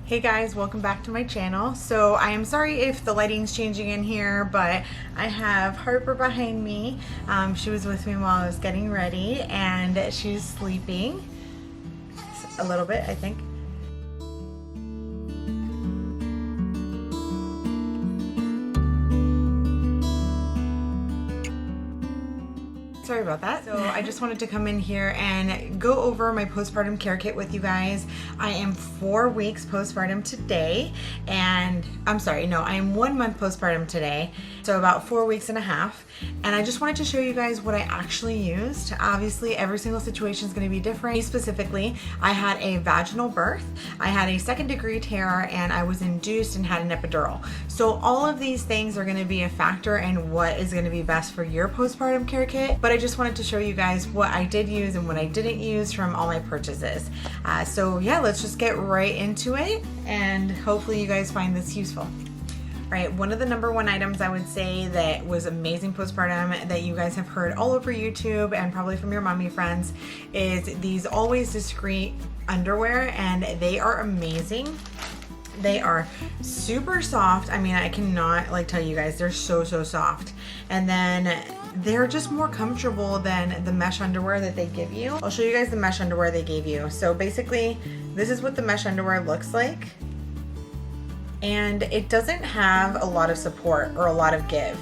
Hey guys, welcome back to my channel. So I am sorry if the lighting's changing in here, but I have Harper behind me. She was with me while I was getting ready and she's sleeping a little bit, I think. Sorry about that. So I just wanted to come in here and go over my postpartum care kit with you guys. I am 4 weeks postpartum today, and I'm sorry, no, I am 1 month postpartum today. So about 4 weeks and a half. And I just wanted to show you guys what I actually used. Obviously, every single situation is going to be different. Specifically, I had a vaginal birth, I had a 2nd-degree tear, and I was induced and had an epidural. So all of these things are going to be a factor in what is going to be best for your postpartum care kit. But I just wanted to show you guys what I did use and what I didn't use from all my purchases. So yeah, let's just get right into it and hopefully you guys find this useful. Right, one of the #1 items I would say that was amazing postpartum that you guys have heard all over YouTube and probably from your mommy friends is these Always Discreet underwear, and they are amazing. They are super soft. I mean, I cannot tell you guys, they're so soft. And then they're just more comfortable than the mesh underwear that they give you. I'll show you guys the mesh underwear they gave you. So basically, this is what the mesh underwear looks like. And it doesn't have a lot of support or a lot of give.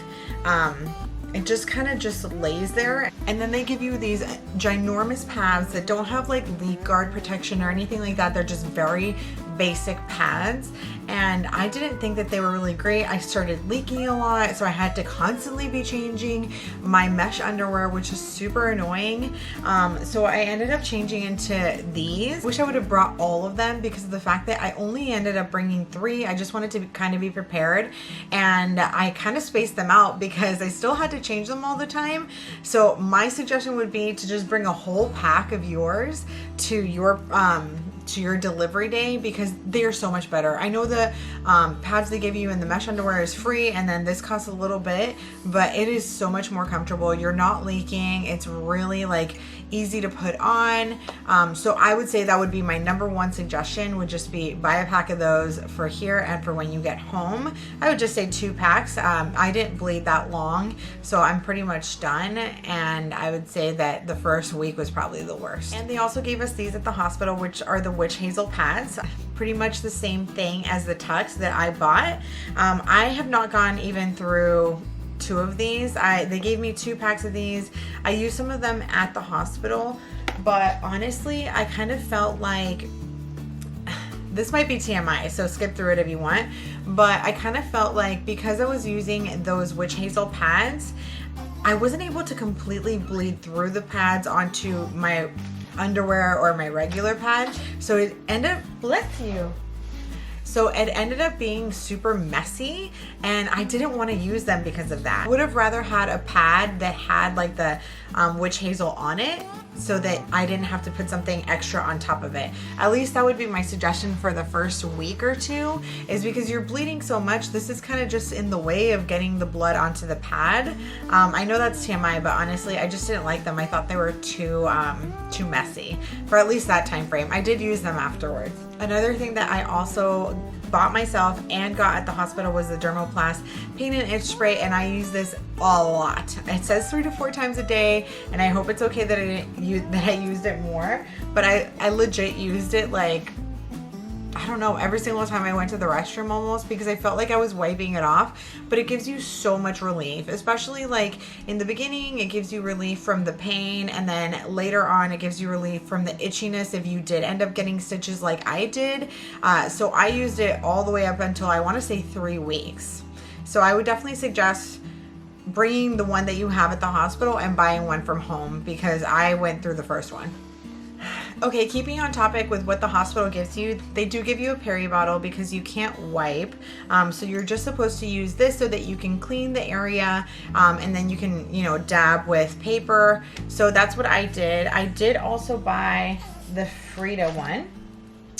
It just kind of just lays there. And then they give you these ginormous pads that don't have like leak guard protection or anything like that. They're just very basic pads. And I didn't think that they were really great. I started leaking a lot, so I had to constantly be changing my mesh underwear, which is super annoying. So I ended up changing into these. Wish I would have brought all of them because of the fact that I only ended up bringing 3. I just wanted to kind of be prepared, and I kind of spaced them out because I still had to change them all the time. So my suggestion would be to just bring a whole pack of yours to your delivery day because they are so much better. I know the pads they give you in the mesh underwear is free, and then this costs a little bit, but it is so much more comfortable. You're not leaking. It's really easy to put on. So I would say that would be my #1 suggestion, would just be buy a pack of those for here and for when you get home. I would just say 2 packs. I didn't bleed that long, so I'm pretty much done, and I would say that the first week was probably the worst. And they also gave us these at the hospital, which are the Hazel pads. Pretty much the same thing as the Tux that I bought. I have not gone even through 2 of these. They gave me 2 packs of these. I used some of them at the hospital, but honestly, I kind of felt like, this might be TMI, so skip through it if you want, but I kind of felt like because I was using those Witch Hazel pads, I wasn't able to completely bleed through the pads onto my underwear or my regular pad, so it ended up, bless you. So it ended up being super messy, and I didn't want to use them because of that. I would have rather had a pad that had the Witch Hazel on it so that I didn't have to put something extra on top of it. At least that would be my suggestion for the first week or 2, is because you're bleeding so much, this is kind of just in the way of getting the blood onto the pad. I know that's TMI, but honestly, I just didn't like them. I thought they were too messy for at least that time frame. I did use them afterwards. Another thing that I also bought myself and got at the hospital was the Dermoplast pain and itch spray, and I use this a lot. It says 3 to 4 times a day, and I hope it's okay that I used it more, but I legit used it I don't know, every single time I went to the restroom almost, because I felt like I was wiping it off. But it gives you so much relief, especially in the beginning. It gives you relief from the pain, and then later on it gives you relief from the itchiness if you did end up getting stitches like I did. So I used it all the way up until, I want to say, 3 weeks. So I would definitely suggest bringing the one that you have at the hospital and buying one from home, because I went through the first one. Okay, keeping on topic with what the hospital gives you, they do give you a Peri bottle because you can't wipe. So you're just supposed to use this so that you can clean the area, and then you can, dab with paper. So that's what I did. I did also buy the Frida one.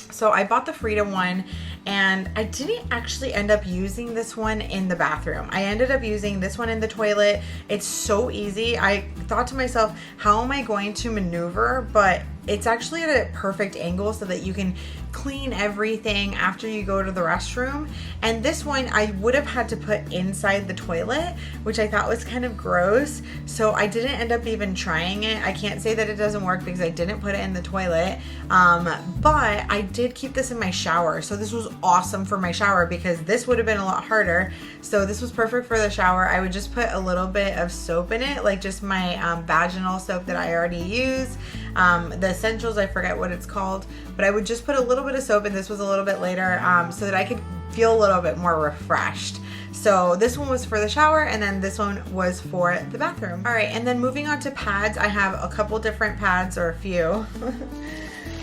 So I bought the Frida one, and I didn't actually end up using this one in the bathroom. I ended up using this one in the toilet. It's so easy. I thought to myself, how am I going to maneuver? But it's actually at a perfect angle so that you can clean everything after you go to the restroom. And this one I would have had to put inside the toilet, which I thought was kind of gross, so I didn't end up even trying it. I can't say that it doesn't work because I didn't put it in the toilet, but I did keep this in my shower. So this was awesome for my shower because this would have been a lot harder. So this was perfect for the shower. I would just put a little bit of soap in it, like just my vaginal soap that I already use. The Essentials, I forget what it's called, but I would just put a little bit of soap, and this was a little bit later, so that I could feel a little bit more refreshed. So this one was for the shower, and then this one was for the bathroom. All right, and then moving on to pads, I have a couple different pads, or a few.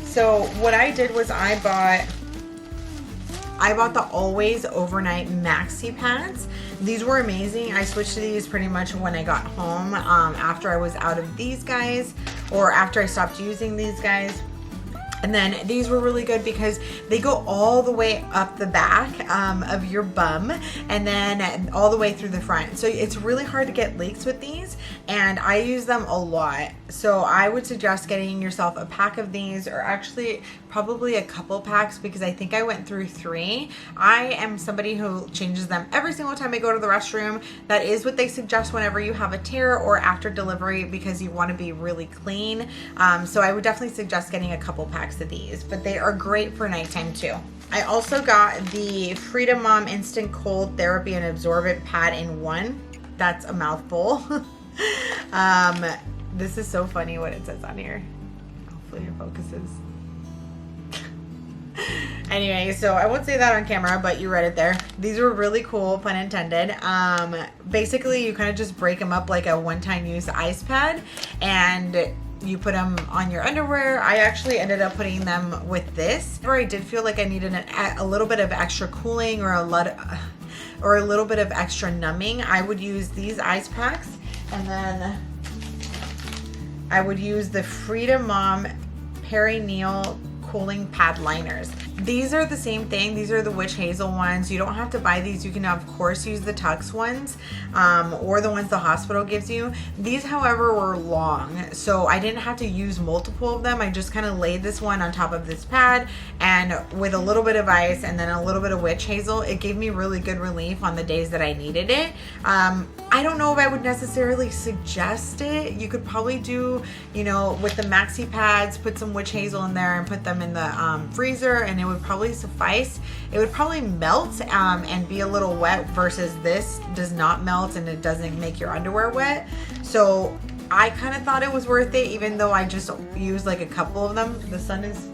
So what I did was I bought the Always Overnight Maxi pads. These were amazing. I switched to these pretty much when I got home, after I was out of these guys, or after I stopped using these guys. And then these were really good because they go all the way up the back of your bum, and then all the way through the front. So it's really hard to get leaks with these, and I use them a lot. So I would suggest getting yourself a pack of these, or actually probably a couple packs, because I think I went through 3. I am somebody who changes them every single time I go to the restroom. That is what they suggest whenever you have a tear or after delivery, because you want to be really clean. So I would definitely suggest getting a couple packs of these, but they are great for nighttime too. I also got the Frida Mom Instant Cold Therapy and Absorbent Pad in 1. That's a mouthful. This is so funny what it says on here. Hopefully it focuses. Anyway, so I won't say that on camera, but you read it there. These were really cool, pun intended. Basically, you kind of just break them up like a one-time use ice pad, and you put them on your underwear. I actually ended up putting them with this, where I did feel like I needed a little bit of extra cooling, or a little bit of extra numbing. I would use these ice packs, and then I would use the Frida Mom Perineal Cooling Pad Liners. These are the same thing. These are the Witch Hazel ones. You don't have to buy these. You can of course use the Tux ones, or the ones the hospital gives you. These, however, were long, so I didn't have to use multiple of them. I just kind of laid this one on top of this pad, and with a little bit of ice and then a little bit of Witch Hazel, it gave me really good relief on the days that I needed it. I don't know if I would necessarily suggest it. You could probably do, you know, with the Maxi pads, put some Witch Hazel in there and put them in the freezer, and it would probably suffice. It would probably melt and be a little wet, versus this does not melt and it doesn't make your underwear wet. So I kind of thought it was worth it, even though I just used like a couple of them. The sun is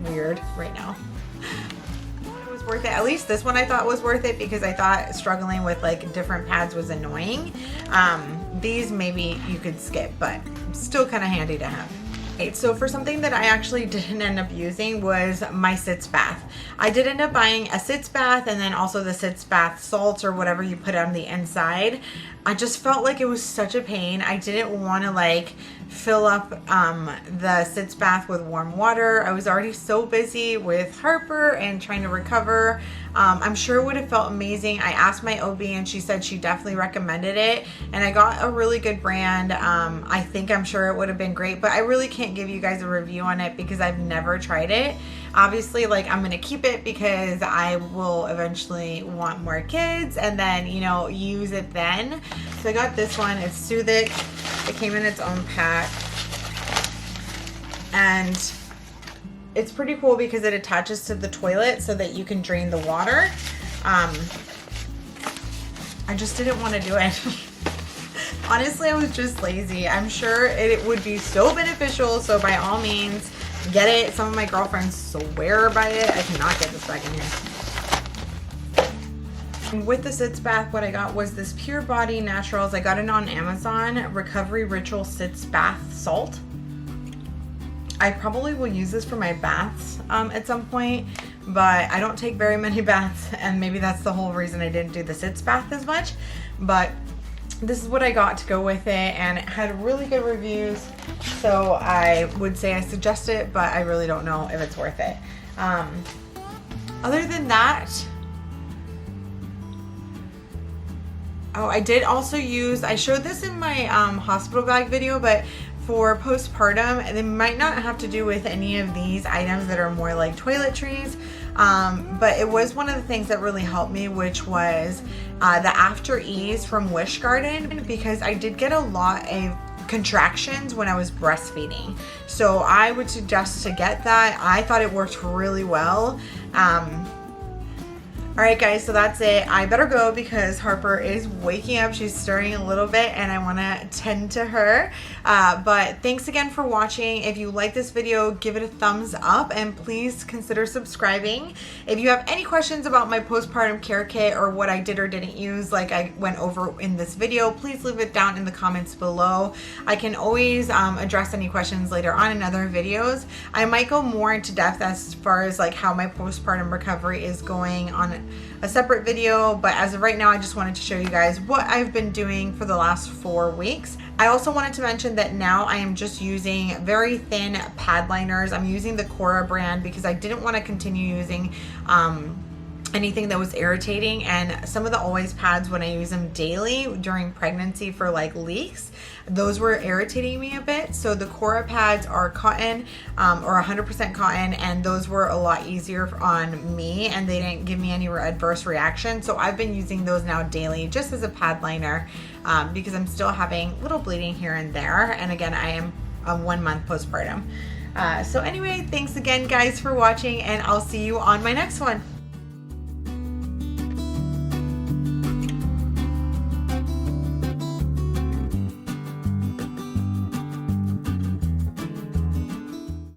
weird right now. It was worth it. At least this one I thought was worth it, because I thought struggling with like different pads was annoying. These maybe you could skip, but still kind of handy to have. So for something that I actually didn't end up using was my Sitz bath. I did end up buying a Sitz bath, and then also the Sitz bath salts, or whatever you put on the inside. I just felt like it was such a pain. I didn't want to like fill up the Sitz bath with warm water. I was already so busy with Harper and trying to recover. I'm sure it would have felt amazing. I asked my OB, and she said she definitely recommended it, and I got a really good brand. I'm sure it would have been great, but I really can't give you guys a review on it because I've never tried it. Obviously, like, I'm gonna keep it because I will eventually want more kids, and then, you know, use it then. So I got this one. It's Soothic. It came in its own pack, and it's pretty cool because it attaches to the toilet so that you can drain the water. I just didn't want to do it. Honestly, I was just lazy. I'm sure it would be so beneficial, so by all means, get it. Some of my girlfriends swear by it. I cannot get this back in here. And with the Sitz bath, what I got was this Pure Body Naturals. I got it on Amazon. Recovery Ritual Sitz Bath Salt. I probably will use this for my baths at some point, but I don't take very many baths, and maybe that's the whole reason I didn't do the Sitz bath as much. But this is what I got to go with it, and it had really good reviews, so I would say I suggest it, but I really don't know if it's worth it. Other than that, oh, I did also use, I showed this in my hospital bag video, but for postpartum, they might not have to do with any of these items that are more like toiletries, but it was one of the things that really helped me, which was the AfterEase from WishGarden, because I did get a lot of contractions when I was breastfeeding. So I would suggest to get that. I thought it worked really well. Alright guys, so that's it. I better go because Harper is waking up. She's stirring a little bit and I want to tend to her. But thanks again for watching. If you like this video, give it a thumbs up and please consider subscribing. If you have any questions about my postpartum care kit or what I did or didn't use like I went over in this video, please leave it down in the comments below. I can always address any questions later on in other videos. I might go more into depth as far as like how my postpartum recovery is going on a separate video, but as of right now I just wanted to show you guys what I've been doing for the last 4 weeks. I also wanted to mention that now I am just using very thin pad liners. I'm using the Cora brand because I didn't want to continue using anything that was irritating, and some of the Always pads, when I use them daily during pregnancy for like leaks, those were irritating me a bit. So the Cora pads are cotton or 100% cotton, and those were a lot easier on me and they didn't give me any adverse reaction. So I've been using those now daily just as a pad liner because I'm still having little bleeding here and there, and again I am 1 month postpartum. So anyway, thanks again guys for watching, and I'll see you on my next one.